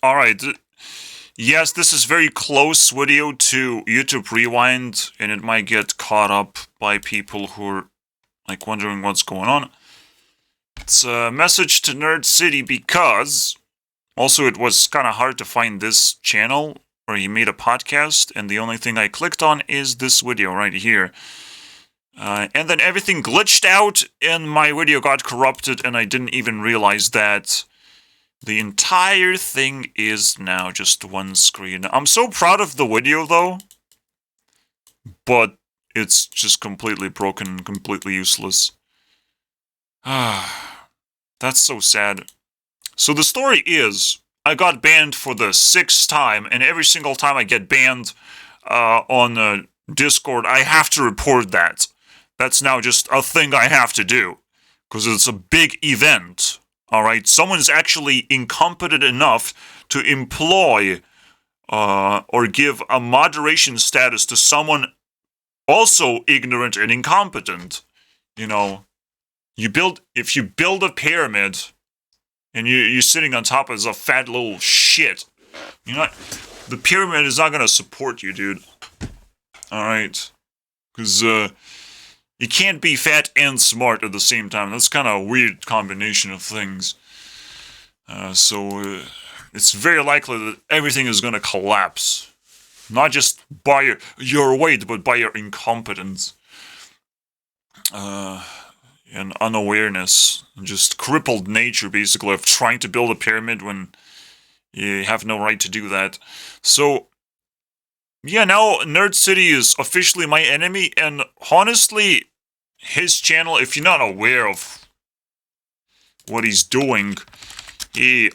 Alright, yes, this is very close video to YouTube Rewind, and it might get caught up by people who are, like, wondering what's going on. It's a message to Nerd City because, also it was kind of hard to find this channel where he made a podcast, and the only thing I clicked on is this video right here. And then everything glitched out, and my video got corrupted, and I didn't even realize that the entire thing is now just one screen. I'm so proud of the video, though, but it's just completely broken and completely useless. That's so sad. So the story is, I got banned for the 6th time, and every single time I get banned on Discord, I have to report that. That's now just a thing I have to do, because it's a big event. Alright, someone's actually incompetent enough to employ or give a moderation status to someone also ignorant and incompetent. You know, if you build a pyramid and you're sitting on top as a fat little shit, the pyramid is not gonna support you, dude. Alright, because you can't be fat and smart at the same time. That's kind of a weird combination of things. So it's very likely that everything is going to collapse. Not just by your weight, but by your incompetence. And unawareness. And just crippled nature, basically, of trying to build a pyramid when you have no right to do that. So yeah, now Nerd City is officially my enemy, and honestly, his channel, if you're not aware of what he's doing,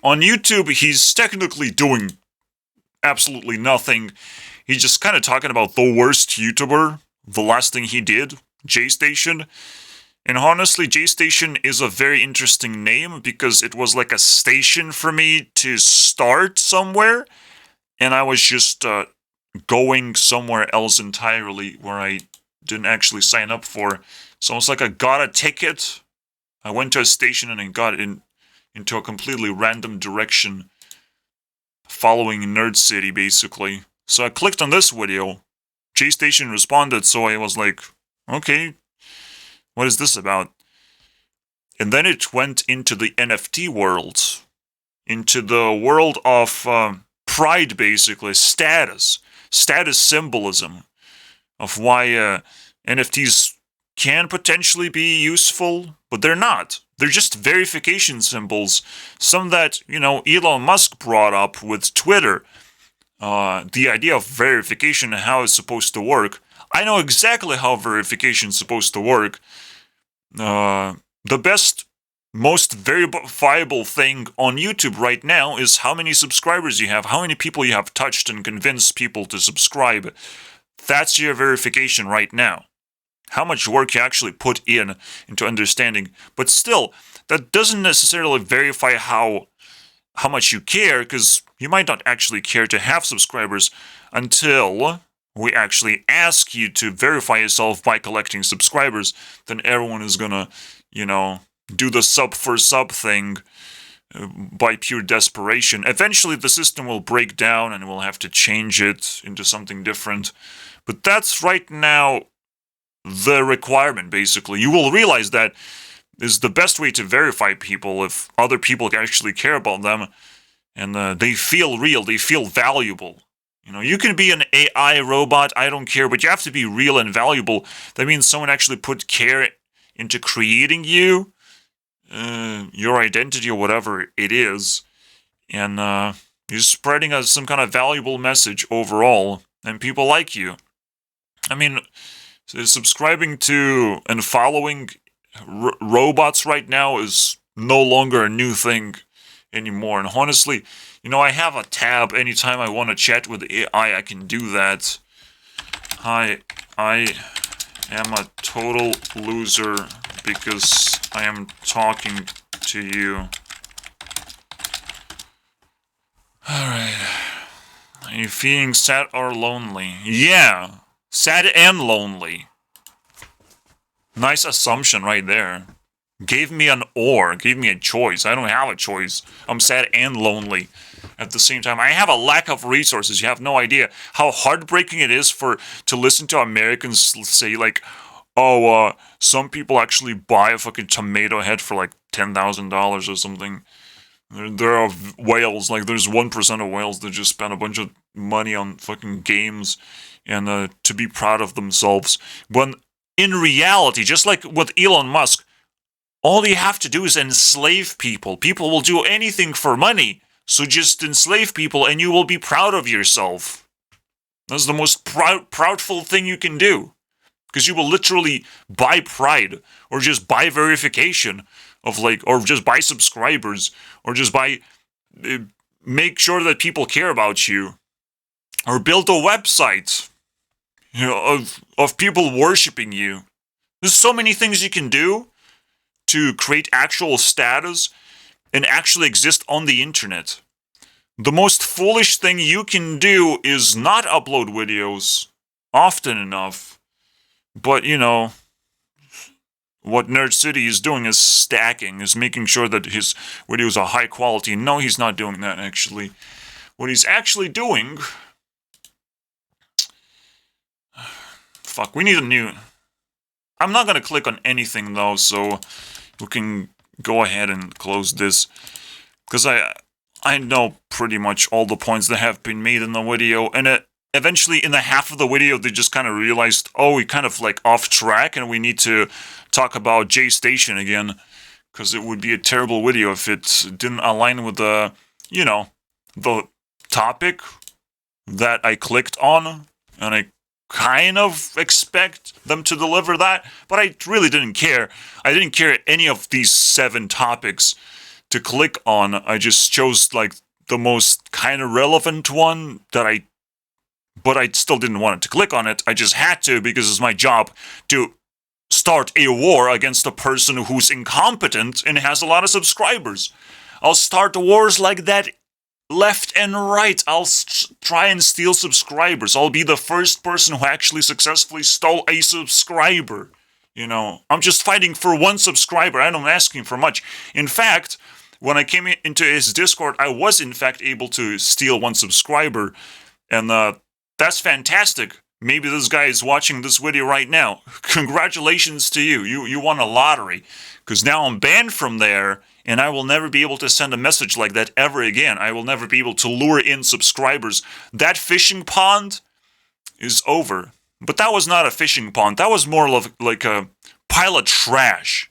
on YouTube, he's technically doing absolutely nothing. He's just kind of talking about the worst YouTuber, the last thing he did, J-Station. And honestly, J-Station is a very interesting name, because it was like a station for me to start somewhere, and I was just going somewhere else entirely where I didn't actually sign up for. So it's like I got a ticket, I went to a station, and I got into a completely random direction, following Nerd City, basically. So I clicked on this video, J-Station responded, so I was like, okay, what is this about? And then it went into the NFT world, into the world of pride, basically, status symbolism, of why NFTs can potentially be useful, but they're not. They're just verification symbols. Some that, Elon Musk brought up with Twitter. The idea of verification and how it's supposed to work. I know exactly how verification is supposed to work. The best, most verifiable thing on YouTube right now is how many subscribers you have, how many people you have touched and convinced people to subscribe. That's your verification right now. How much work you actually put into understanding. But still, that doesn't necessarily verify how much you care, because you might not actually care to have subscribers until we actually ask you to verify yourself by collecting subscribers. Then everyone is gonna, do the sub for sub thing by pure desperation. Eventually the system will break down and we'll have to change it into something different. But that's right now the requirement, basically. You will realize that is the best way to verify people if other people actually care about them and they feel real, they feel valuable. You can be an AI robot, I don't care, but you have to be real and valuable. That means someone actually put care into creating you, your identity or whatever it is, and you're spreading some kind of valuable message overall, and people like you. I mean, subscribing to and following robots right now is no longer a new thing anymore, and honestly, I have a tab anytime I want to chat with AI, I can do that. Hi, I am a total loser because I am talking to you. Alright. Are you feeling sad or lonely? Yeah, sad and lonely. Nice assumption right there. gave me an gave me a choice. I don't have a choice. I'm sad and lonely at the same time. I have a lack of resources. You have no idea how heartbreaking it is to listen to Americans say like, oh, some people actually buy a fucking tomato head for like $10,000 or something. There are whales, like there's 1% of whales that just spend a bunch of money on fucking games and to be proud of themselves. When in reality, just like with Elon Musk, all you have to do is enslave people. People will do anything for money. So just enslave people and you will be proud of yourself. That's the most proudful thing you can do. Because you will literally buy pride or just buy verification of like, or just buy subscribers or just buy, make sure that people care about you or build a website, you know, of people worshiping you. There's so many things you can do to create actual status and actually exist on the internet. The most foolish thing you can do is not upload videos often enough. But, you know, what NERDCITY is doing is stacking, is making sure that his videos are high quality. No, he's not doing that, actually. What he's actually doing... Fuck, we need a new... I'm not gonna click on anything, though, so we can go ahead and close this. Because I know pretty much all the points that have been made in the video, and eventually in the half of the video they just kind of realized, oh, we kind of like off track and we need to talk about J Station again, because it would be a terrible video if it didn't align with the, you know, the topic that I clicked on, and I kind of expect them to deliver that, but I really didn't care. I didn't care any of these 7 topics to click on. I just chose like the most kind of relevant one but I still didn't want it to click on it. I just had to because it's my job to start a war against a person who's incompetent and has a lot of subscribers. I'll start wars like that left and right. I'll try and steal subscribers. I'll be the first person who actually successfully stole a subscriber. You know, I'm just fighting for 1 subscriber. I'm not asking for much. In fact, when I came into his Discord, I was in fact able to steal 1 subscriber. And that's fantastic. Maybe this guy is watching this video right now. Congratulations to you. You won a lottery. Because now I'm banned from there, and I will never be able to send a message like that ever again. I will never be able to lure in subscribers. That fishing pond is over. But that was not a fishing pond. That was more like a pile of trash.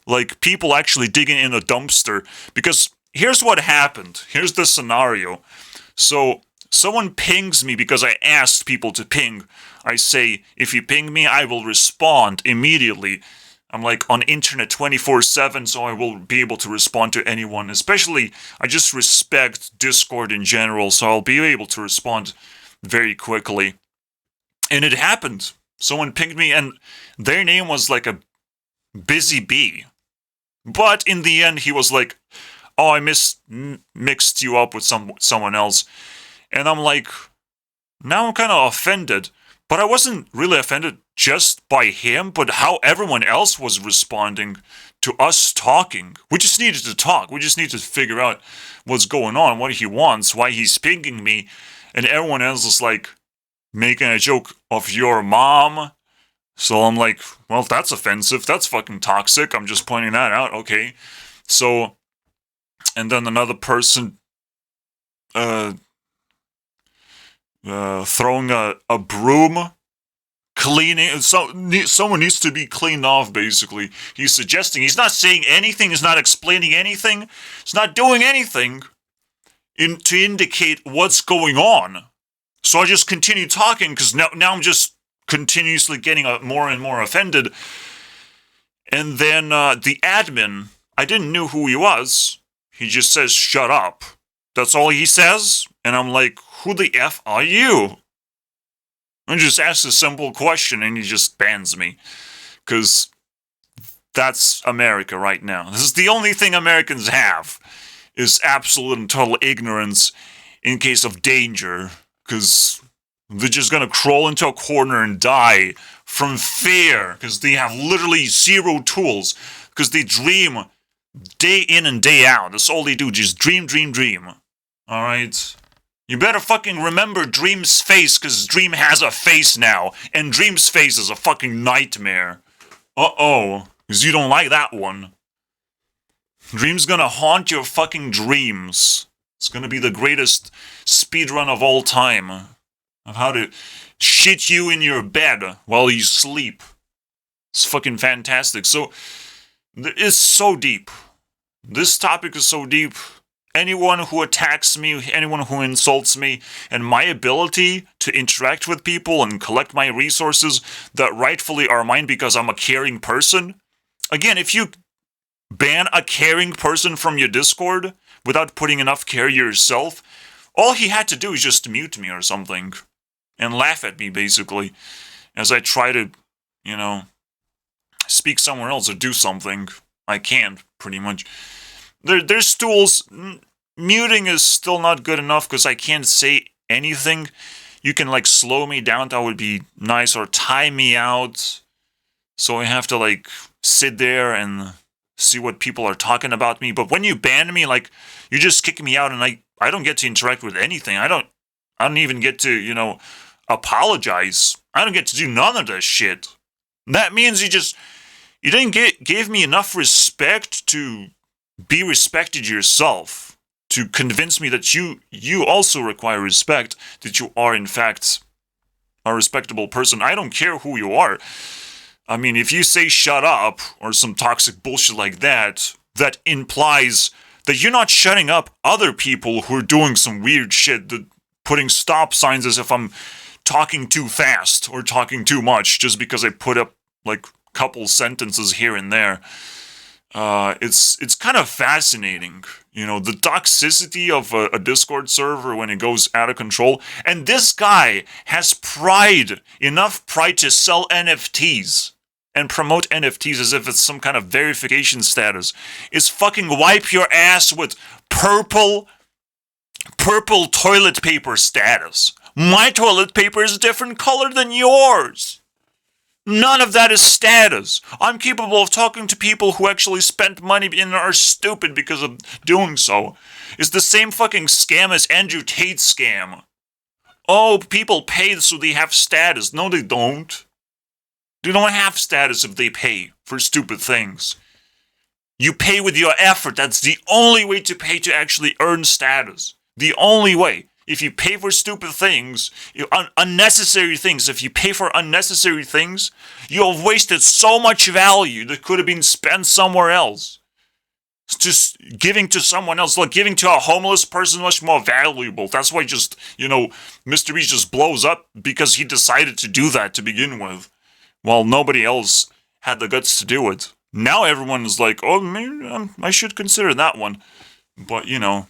Like people actually digging in a dumpster. Because here's what happened. Here's the scenario. So someone pings me because I asked people to ping. I say, if you ping me, I will respond immediately. I'm like on internet 24/7, so I will be able to respond to anyone. Especially, I just respect Discord in general, so I'll be able to respond very quickly. And it happened. Someone pinged me, and their name was like a Busy Bee. But in the end, he was like, oh, I mixed you up with someone else. And I'm like, now I'm kind of offended. But I wasn't really offended just by him, but how everyone else was responding to us talking. We just needed to talk. We just need to figure out what's going on, what he wants, why he's pinging me. And everyone else is like making a joke of your mom. So I'm like, well, that's offensive. That's fucking toxic. I'm just pointing that out. Okay. So, and then another person throwing a broom, cleaning. Someone needs to be cleaned off, basically. He's suggesting. He's not saying anything. He's not explaining anything. He's not doing anything to indicate what's going on. So I just continue talking because now I'm just continuously getting more and more offended. And then the admin, I didn't know who he was. He just says, shut up. That's all he says. And I'm like, who the F are you? I just asked a simple question and he just bans me. Because that's America right now. This is the only thing Americans have, is absolute and total ignorance in case of danger. Because they're just gonna crawl into a corner and die from fear. Because they have literally zero tools. because they dream day in and day out. That's all they do, just dream, dream, dream. Alright? You better fucking remember Dream's face, because Dream has a face now, and Dream's face is a fucking nightmare. Uh-oh, because you don't like that one. Dream's gonna haunt your fucking dreams. It's gonna be the greatest speedrun of all time. Of how to shit you in your bed while you sleep. It's fucking fantastic. So, it's so deep. This topic is so deep. Anyone who attacks me, anyone who insults me, and my ability to interact with people and collect my resources that rightfully are mine because I'm a caring person. Again, if you ban a caring person from your Discord without putting enough care yourself, all he had to do is just mute me or something. And laugh at me, basically. As I try to, you know, speak somewhere else or do something. I can't, pretty much. There's tools. Muting is still not good enough because I can't say anything. You can, like, slow me down. That would be nice. Or tie me out. So I have to, like, sit there and see what people are talking about me. But when you ban me, like, you just kick me out and I don't get to interact with anything. I don't even get to, you know, apologize. I don't get to do none of this shit. That means you didn't give me enough respect to be respected yourself. To convince me that you also require respect, that you are in fact a respectable person. I don't care who you are. I mean, if you say shut up or some toxic bullshit like that, that implies that you're not shutting up other people who are doing some weird shit, that putting stop signs as if I'm talking too fast or talking too much just because I put up like a couple sentences here and there. It's kind of fascinating, you know, the toxicity of a Discord server when it goes out of control. And this guy has enough pride to sell NFTs and promote NFTs as if it's some kind of verification status. It's fucking wipe your ass with purple toilet paper status. My toilet paper is a different color than yours. None of that is status. I'm capable of talking to people who actually spent money and are stupid because of doing so. It's the same fucking scam as Andrew Tate's scam. Oh, people pay so they have status. No, they don't. They don't have status if they pay for stupid things. You pay with your effort. That's the only way to pay to actually earn status. The only way. If you pay for stupid things, unnecessary things, if you pay for unnecessary things, you have wasted so much value that could have been spent somewhere else. Just giving to someone else, like giving to a homeless person, much more valuable. That's why just, you know, Mr. Beast just blows up because he decided to do that to begin with, while nobody else had the guts to do it. Now everyone is like, oh, maybe I should consider that one. But, you know,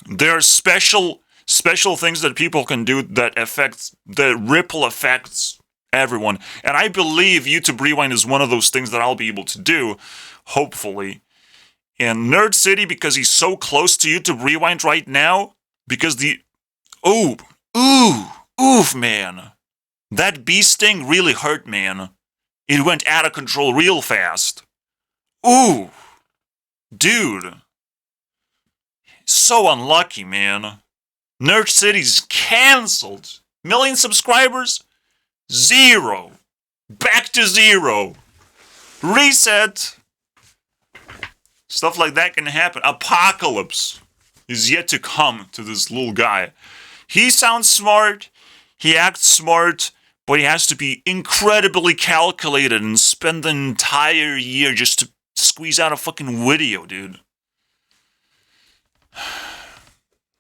there are special things that people can do that ripple effects everyone. And I believe YouTube Rewind is one of those things that I'll be able to do, hopefully. And Nerd City, because he's so close to YouTube Rewind right now, because oof, man. That bee sting really hurt, man. It went out of control real fast. Ooh. Dude. So unlucky, man. Nerd City's cancelled. Million subscribers? 0. Back to 0. Reset. Stuff like that can happen. Apocalypse is yet to come to this little guy. He sounds smart. He acts smart. But he has to be incredibly calculated and spend the entire year just to squeeze out a fucking video, dude.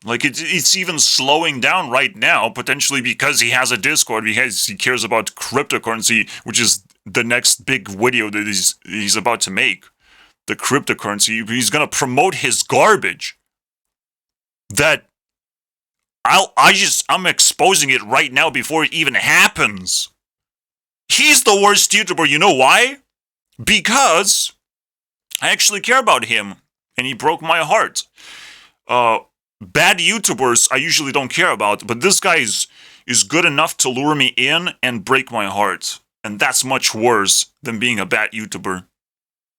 Like, it's even slowing down right now, potentially because he has a Discord, because he cares about cryptocurrency, which is the next big video that he's about to make. The cryptocurrency. He's gonna promote his garbage. That I'm exposing it right now before it even happens. He's the worst YouTuber. You know why? Because I actually care about him, and he broke my heart. Bad YouTubers I usually don't care about, but this guy is good enough to lure me in and break my heart. And that's much worse than being a bad YouTuber.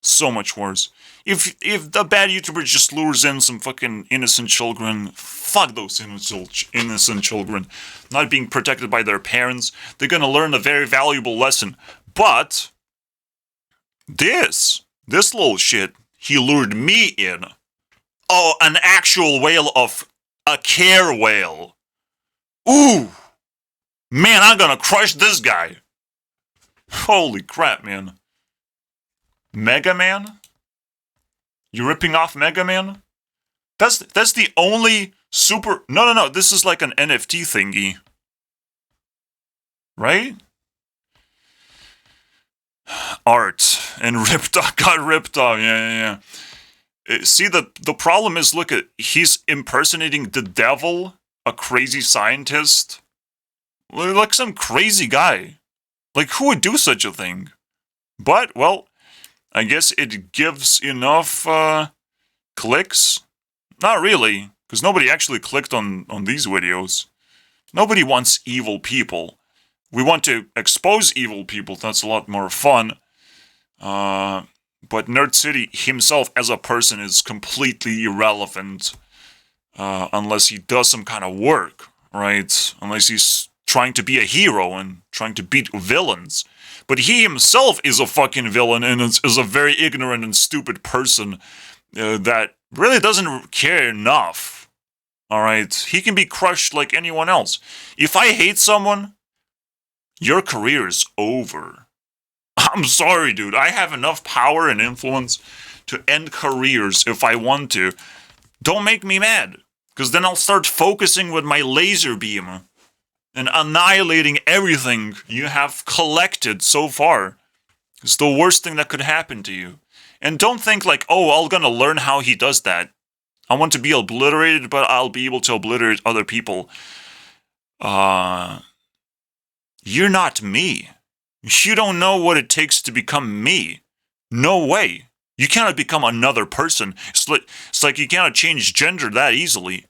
So much worse. If the bad YouTuber just lures in some fucking innocent children, fuck those innocent children, not being protected by their parents, they're gonna learn a very valuable lesson. But this little shit, he lured me in. Oh, an actual whale of a care whale. Ooh, man, I'm gonna crush this guy. Holy crap, man. Mega Man? You ripping off Mega Man? That's the only super... No. This is like an NFT thingy. Right? Art. And got ripped off. Yeah. See, the problem is, look, he's impersonating the devil, a crazy scientist. Like some crazy guy. Like, who would do such a thing? But, well, I guess it gives enough clicks. Not really, because nobody actually clicked on these videos. Nobody wants evil people. We want to expose evil people. That's a lot more fun. But NERDCITY himself as a person is completely irrelevant unless he does some kind of work, right? Unless he's trying to be a hero and trying to beat villains. But he himself is a fucking villain and is a very ignorant and stupid person that really doesn't care enough. Alright? He can be crushed like anyone else. If I hate someone, your career is over. I'm sorry, dude. I have enough power and influence to end careers if I want to. Don't make me mad, because then I'll start focusing with my laser beam and annihilating everything you have collected so far. It's the worst thing that could happen to you. And don't think like, oh, I'm gonna learn how he does that. I want to be obliterated, but I'll be able to obliterate other people. You're not me. You don't know what it takes to become me. No way. You cannot become another person. It's like you cannot change gender that easily.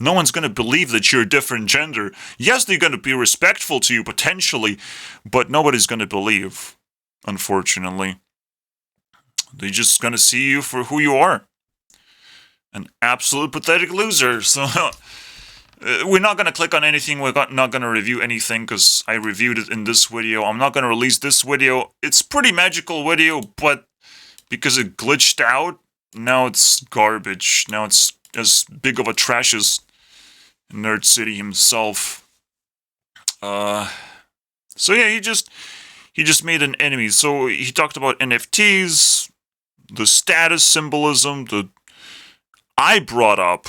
No one's going to believe that you're a different gender. Yes, they're going to be respectful to you, potentially, but nobody's going to believe, unfortunately. They're just going to see you for who you are. An absolute pathetic loser. So, we're not going to click on anything. We're not going to review anything, because I reviewed it in this video. I'm not going to release this video. It's a pretty magical video, but because it glitched out, now it's garbage. Now it's as big of a trash as NERDCITY himself. So yeah, he just made an enemy. So he talked about NFTs, the status symbolism, I brought up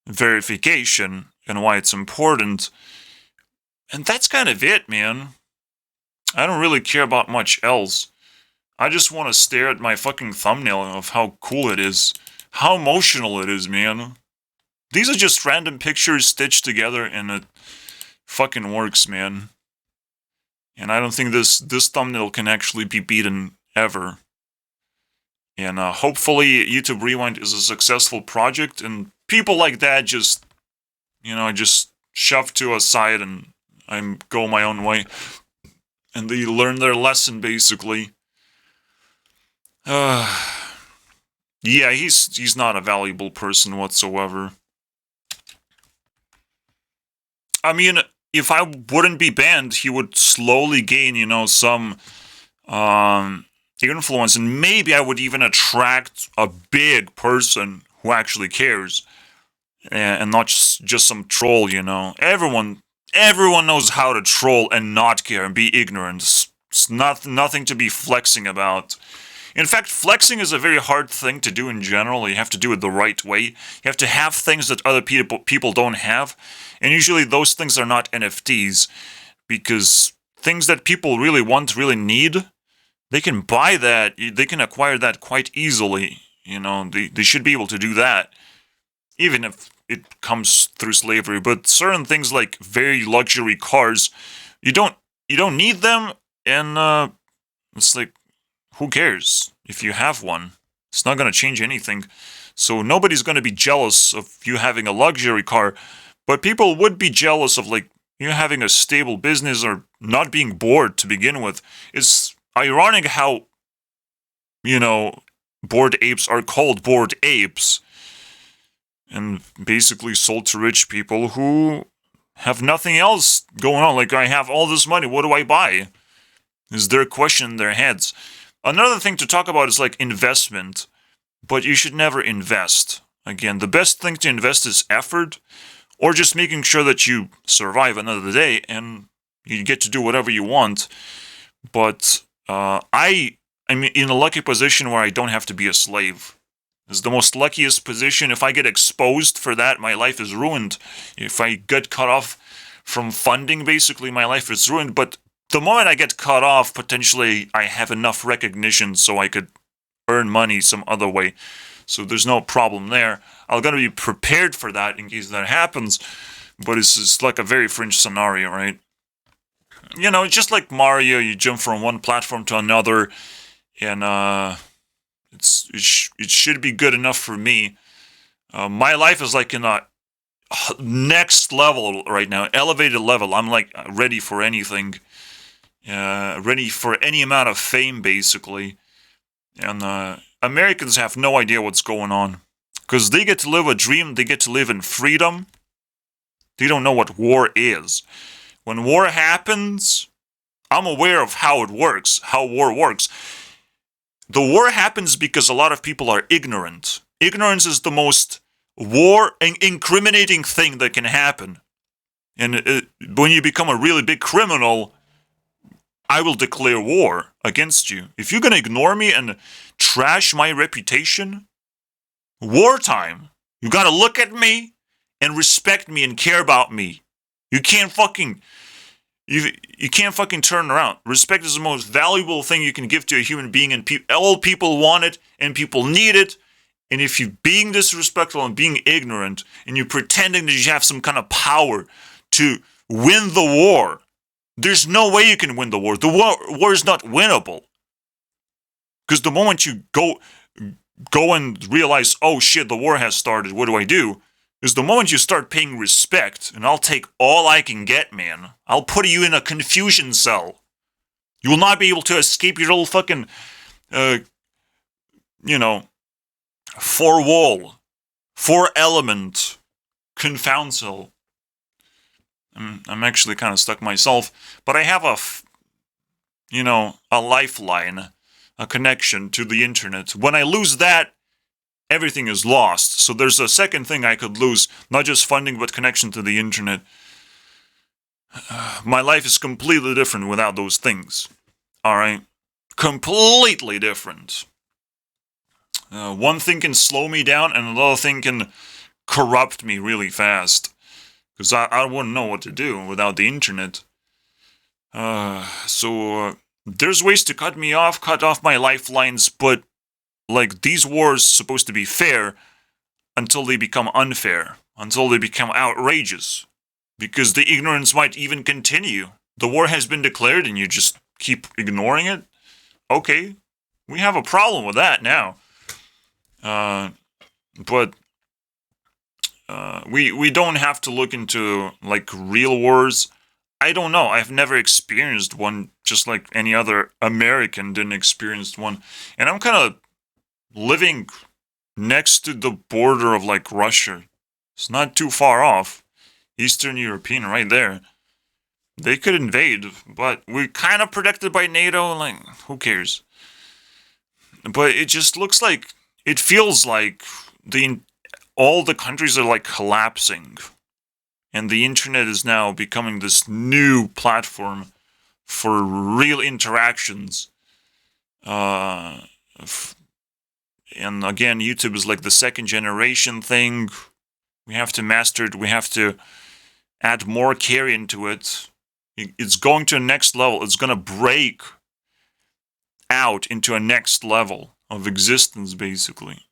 verification and why it's important. And that's kind of it, man. I don't really care about much else. I just want to stare at my fucking thumbnail of how cool it is. How emotional it is, man. These are just random pictures stitched together and it fucking works, man. And I don't think this thumbnail can actually be beaten ever. And hopefully YouTube Rewind is a successful project and people like that just, just shove to a side and I go my own way. And they learn their lesson, basically. Yeah, he's not a valuable person whatsoever. I mean, if I wouldn't be banned, he would slowly gain, some influence, and maybe I would even attract a big person who actually cares, and not just some troll, Everyone knows how to troll and not care and be ignorant. It's nothing to be flexing about. In fact, flexing is a very hard thing to do in general. You have to do it the right way. You have to have things that other people don't have. And usually those things are not NFTs. Because things that people really want, really need, they can buy that. They can acquire that quite easily. They should be able to do that. Even if it comes through slavery. But certain things like very luxury cars, you don't need them. And it's like, who cares if you have one? It's not going to change anything. So nobody's going to be jealous of you having a luxury car, but people would be jealous of you having a stable business or not being bored to begin with. It's ironic how, Bored apes are called bored apes and basically sold to rich people who have nothing else going on. Like, I have all this money, what do I buy? Is there a question in their heads? Another thing to talk about is like investment, but you should never invest. Again, the best thing to invest is effort, or just making sure that you survive another day and you get to do whatever you want. But I'm in a lucky position where I don't have to be a slave. It's the most luckiest position. If I get exposed for that, my life is ruined. If I get cut off from funding, basically, my life is ruined. But the moment I get cut off, potentially I have enough recognition so I could earn money some other way. So there's no problem there. I'm going to be prepared for that in case that happens. But it's just like a very fringe scenario, right? You know, just like Mario, you jump from one platform to another, and it should be good enough for me. My life is like in a next level right now, elevated level. I'm like ready for anything, ready for any amount of fame, basically. And Americans have no idea what's going on because they get to live a dream. They get to live in freedom. They don't know what war is. When war happens, I'm aware of how it works, how war works. The war happens because a lot of people are ignorant. Ignorance is the most incriminating thing that can happen. And when you become a really big criminal, I will declare war against you. If you're going to ignore me and trash my reputation, wartime. You got to look at me and respect me and care about me. You can't fucking turn around. Respect is the most valuable thing you can give to a human being, and all people want it, and people need it. And if you're being disrespectful and being ignorant, and you're pretending that you have some kind of power to win the war, there's no way you can win the war. The war is not winnable. Because the moment you go and realize, oh shit, the war has started, what do? Is the moment you start paying respect, and I'll take all I can get, man. I'll put you in a confusion cell. You will not be able to escape your little fucking, four-element confound cell. I'm actually kind of stuck myself, but I have a lifeline, a connection to the internet. When I lose that, everything is lost. So there's a second thing I could lose, not just funding, but connection to the internet. My life is completely different without those things. Alright? Completely different. One thing can slow me down, and another thing can corrupt me really fast. Because I wouldn't know what to do without the internet. So there's ways to cut off my lifelines, but like, these wars supposed to be fair until they become unfair, until they become outrageous. Because the ignorance might even continue. The war has been declared and you just keep ignoring it? Okay, we have a problem with that now. But we don't have to look into, like, real wars. I don't know. I've never experienced one, just like any other American didn't experience one. And I'm kind of living next to the border of, like, Russia. It's not too far off. Eastern European right there. They could invade, but we're kind of protected by NATO, like, who cares? But it just looks like, it feels like all the countries are, like, collapsing. And the internet is now becoming this new platform for real interactions. And again, YouTube is like the second generation thing. We have to master it. We have to add more care into it. It's going to a next level. It's going to break out into a next level of existence, basically.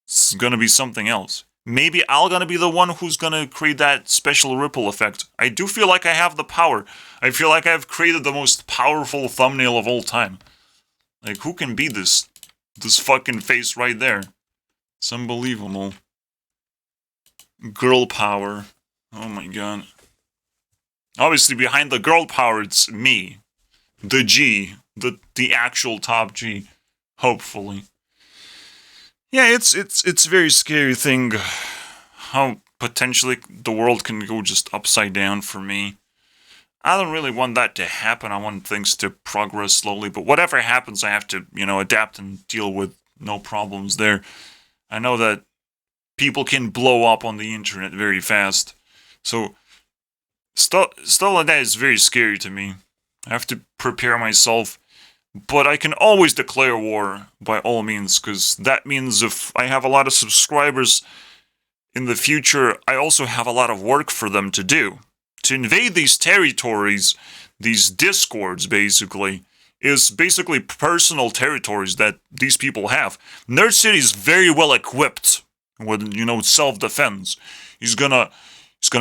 It's going to be something else. Maybe I'm going to be the one who's going to create that special ripple effect. I do feel like I have the power. I feel like I've created the most powerful thumbnail of all time. Like, who can be this fucking face right there? It's unbelievable. Girl power. Oh my god. Obviously, behind the girl power, it's me. The G. The actual top G. Hopefully. Yeah, it's a very scary thing how potentially the world can go just upside down for me. I don't really want that to happen. I want things to progress slowly, but whatever happens, I have to, adapt and deal with. No problems there. I know that people can blow up on the internet very fast. So, stuff like that is very scary to me. I have to prepare myself, but I can always declare war by all means, because that means if I have a lot of subscribers in the future, I also have a lot of work for them to do. To invade these territories, these discords basically, is basically personal territories that these people have. Nerd City is very well equipped with, self-defense. He's gonna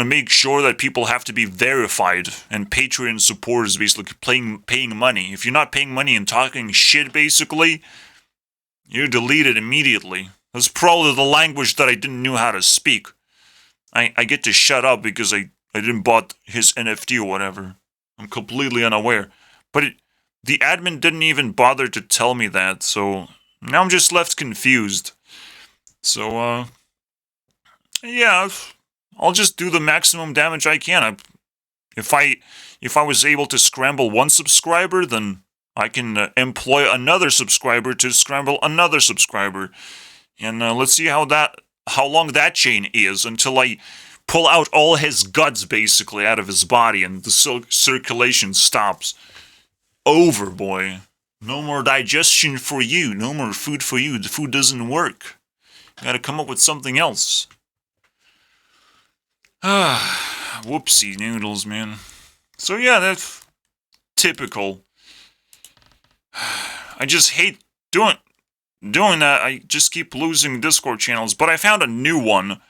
make sure that people have to be verified, and Patreon support is basically paying money. If you're not paying money and talking shit, basically, you're deleted immediately. That's probably the language that I didn't know how to speak. I get to shut up because I didn't bought his NFT or whatever. I'm completely unaware. But the admin didn't even bother to tell me that, so now I'm just left confused. So, yeah, I'll just do the maximum damage I can. If I was able to scramble one subscriber, then I can employ another subscriber to scramble another subscriber. And let's see how long that chain is until I pull out all his guts basically out of his body and the circulation stops. Over, boy. No more digestion for you. No more food for you. The food doesn't work. Gotta come up with something else. Whoopsie noodles, man. So yeah, that's typical. I just hate doing that. I just keep losing Discord channels, but I found a new one.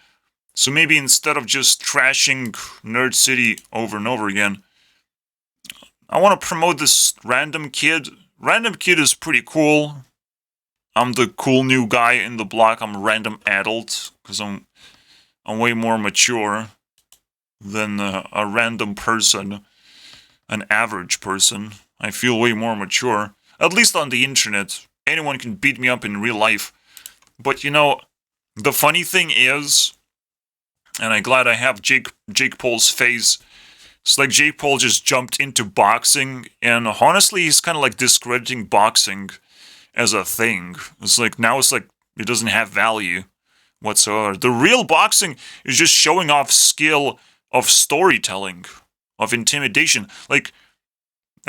So maybe instead of just trashing Nerd City over and over again, I want to promote this Random Kid. Random Kid is pretty cool. I'm the cool new guy in the block. I'm a random adult because I'm way more mature than a random person, an average person. I feel way more mature, at least on the internet. Anyone can beat me up in real life. But the funny thing is, and I'm glad I have Jake Paul's face. It's like Jake Paul just jumped into boxing, and honestly, he's kind of like discrediting boxing as a thing. It's like it doesn't have value whatsoever. The real boxing is just showing off skill of storytelling, of intimidation. Like,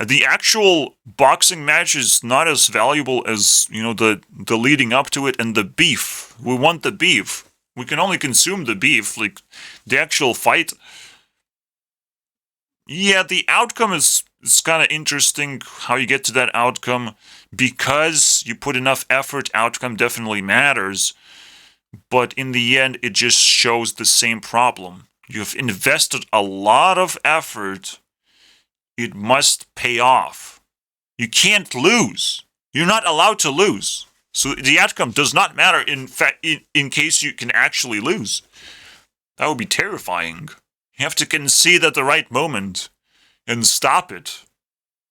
the actual boxing match is not as valuable as, the leading up to it and the beef. We want the beef. We can only consume the beef. Like, the actual fight. Yeah, the outcome is kind of interesting how you get to that outcome. Because you put enough effort, outcome definitely matters. But in the end, it just shows the same problem. You've invested a lot of effort. It must pay off. You can't lose. You're not allowed to lose. So the outcome does not matter in case you can actually lose. That would be terrifying. You have to concede at the right moment and stop it.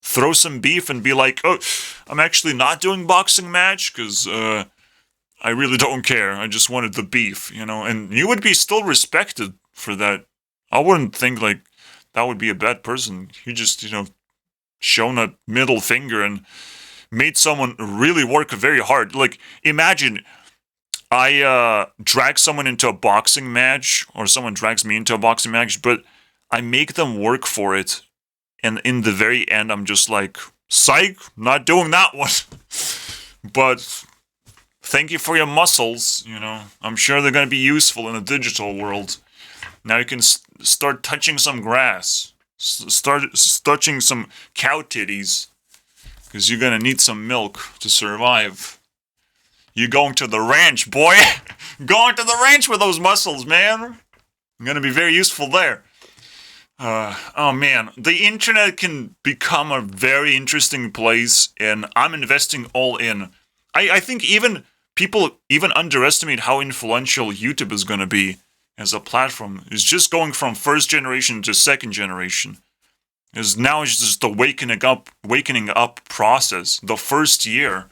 Throw some beef and be like, oh, I'm actually not doing boxing match because I really don't care. I just wanted the beef, and you would be still respected for that. I wouldn't think like that would be a bad person. You just, shown a middle finger and made someone really work very hard. Like, imagine I drag someone into a boxing match, or someone drags me into a boxing match, but I make them work for it. And in the very end, I'm just like, psych, not doing that one. But thank you for your muscles, I'm sure they're going to be useful in the digital world. Now you can start touching some grass. Start touching some cow titties. Because you're going to need some milk to survive. You're going to the ranch, boy. Going to the ranch with those muscles, man. Going to be very useful there. Oh man, the internet can become a very interesting place, and I'm investing all in. I think people underestimate how influential YouTube is going to be as a platform. It's just going from first generation to second generation. Now it's just the wakening up process. The first year,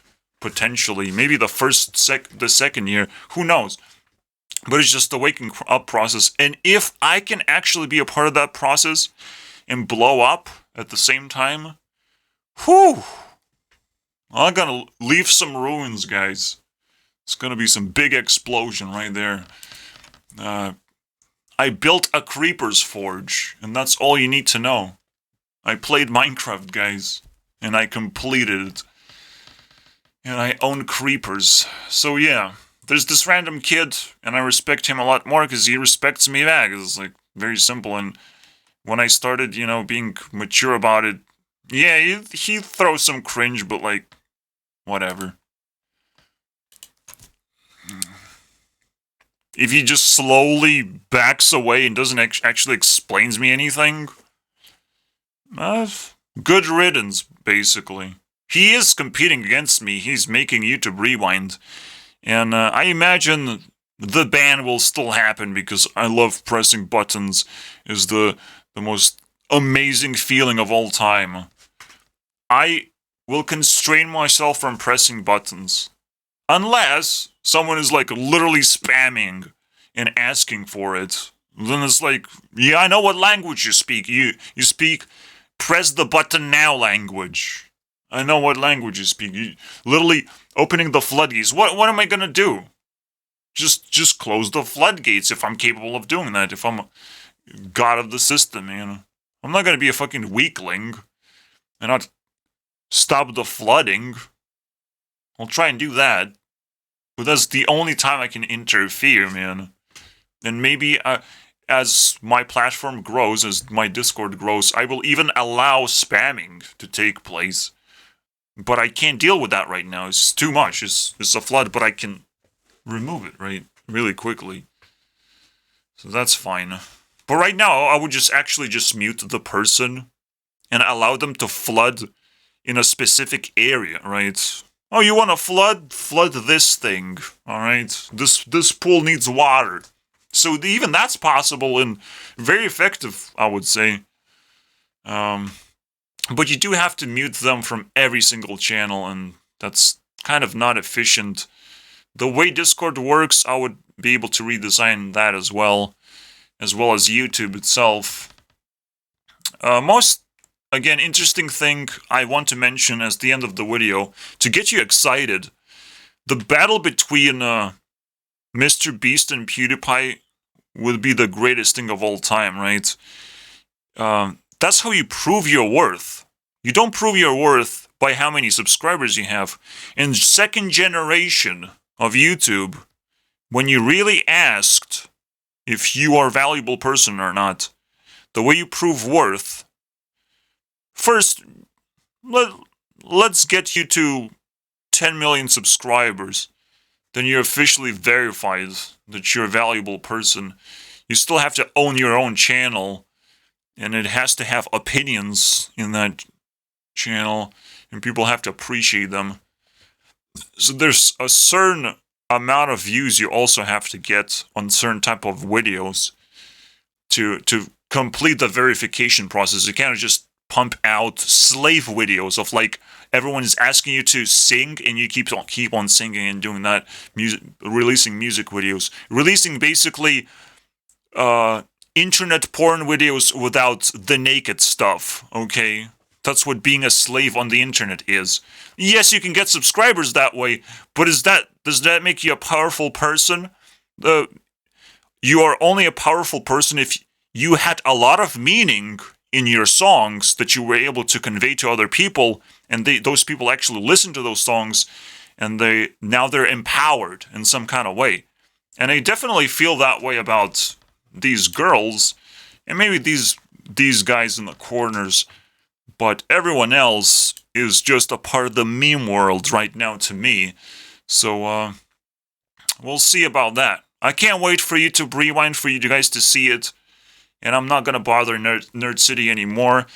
potentially. Maybe the second year. Who knows? But it's just the waking up process. And if I can actually be a part of that process and blow up at the same time, whew, I'm gonna leave some ruins, guys. It's gonna be some big explosion right there. I built a creeper's forge, and that's all you need to know. I played Minecraft, guys, and I completed it. And I own creepers. So yeah, there's this random kid, and I respect him a lot more because he respects me back. It's like very simple. And when I started, being mature about it, yeah, he throws some cringe, but like, whatever. If he just slowly backs away and doesn't actually explains me anything, good riddance, basically. He is competing against me. He's making YouTube Rewind. And I imagine the ban will still happen because I love pressing buttons. Is the most amazing feeling of all time. I will constrain myself from pressing buttons. Unless someone is like literally spamming and asking for it. Then it's like, yeah, I know what language you speak. You speak press the button now language. I know what language you speak. You literally opening the floodgates. What am I gonna do? Just close the floodgates if I'm capable of doing that. If I'm god of the system, I'm not gonna be a fucking weakling and not stop the flooding. I'll try and do that. But that's the only time I can interfere, man. And maybe as my platform grows, as my Discord grows, I will even allow spamming to take place. But I can't deal with that right now. It's too much. It's a flood, but I can remove it, right? Really quickly. So that's fine. But right now, I would just mute the person and allow them to flood in a specific area, right? Oh, you want to flood? Flood this thing, alright? This pool needs water. So even that's possible and very effective, I would say. But you do have to mute them from every single channel, and that's kind of not efficient. The way Discord works, I would be able to redesign that as well as YouTube itself. Again, interesting thing I want to mention as the end of the video, to get you excited, the battle between Mr. Beast and PewDiePie would be the greatest thing of all time, right? That's how you prove your worth. You don't prove your worth by how many subscribers you have. In second generation of YouTube, when you really asked if you are a valuable person or not, the way you prove worth, first, let's get you to 10 million subscribers. Then you're officially verified that you're a valuable person. You still have to own your own channel, and it has to have opinions in that channel, and people have to appreciate them. So there's a certain amount of views you also have to get on certain type of videos to complete the verification process. You can't just pump out slave videos of like everyone is asking you to sing and you keep on singing and doing that, releasing music videos, releasing basically internet porn videos without the naked stuff. Okay, that's what being a slave on the internet is. Yes, you can get subscribers that way, but does that make you a powerful person? You are only a powerful person if you had a lot of meaning in your songs that you were able to convey to other people, and those people actually listen to those songs, and they're empowered in some kind of way. And I definitely feel that way about these girls, and maybe these guys in the corners, but everyone else is just a part of the meme world right now to me. So we'll see about that. I can't wait for YouTube Rewind, for you guys to see it. And I'm not going to bother NERDCITY anymore.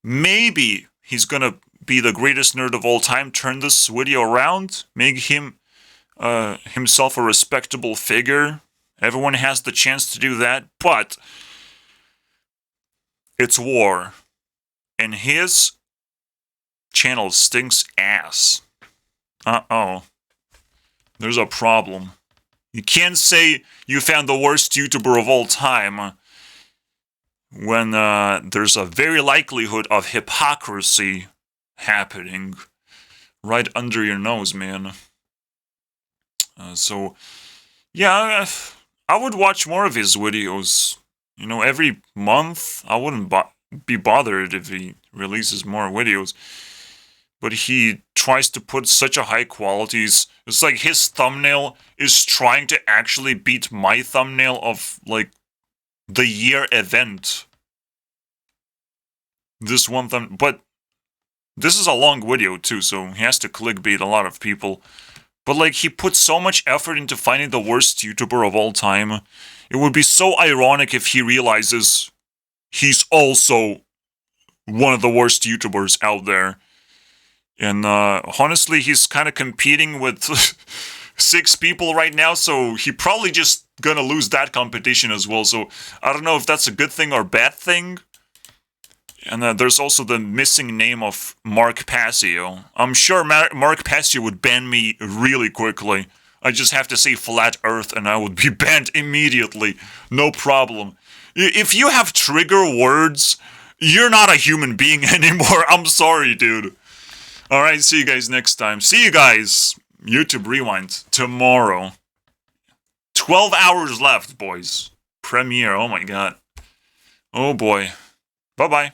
Maybe he's going to be the greatest nerd of all time, turn this video around, make him himself a respectable figure. Everyone has the chance to do that, but it's war. And his channel stinks ass. Uh-oh. There's a problem. You can't say you found the worst YouTuber of all time when there's a very likelihood of hypocrisy happening right under your nose, man. So, yeah, I would watch more of his videos. You know, every month, I wouldn't be bothered if he releases more videos. But he tries to put such a high qualities. It's like his thumbnail is trying to actually beat my thumbnail of, like, the year event. This one but this is a long video too, so he has to clickbait a lot of people. But, like, he put so much effort into finding the worst YouTuber of all time. It would be so ironic if he realizes he's also one of the worst YouTubers out there. And honestly, he's kind of competing with 6 people right now, so he probably just gonna lose that competition as well. So I don't know if that's a good thing or bad thing. And there's also the missing name of Mark Passio. I'm sure Mark Passio would ban me really quickly. I just have to say Flat Earth and I would be banned immediately. No problem. If you have trigger words, you're not a human being anymore. I'm sorry, dude. Alright, see you guys next time. See you guys, YouTube Rewind, tomorrow. 12 hours left, boys. Premiere, oh my god. Oh boy. Bye-bye.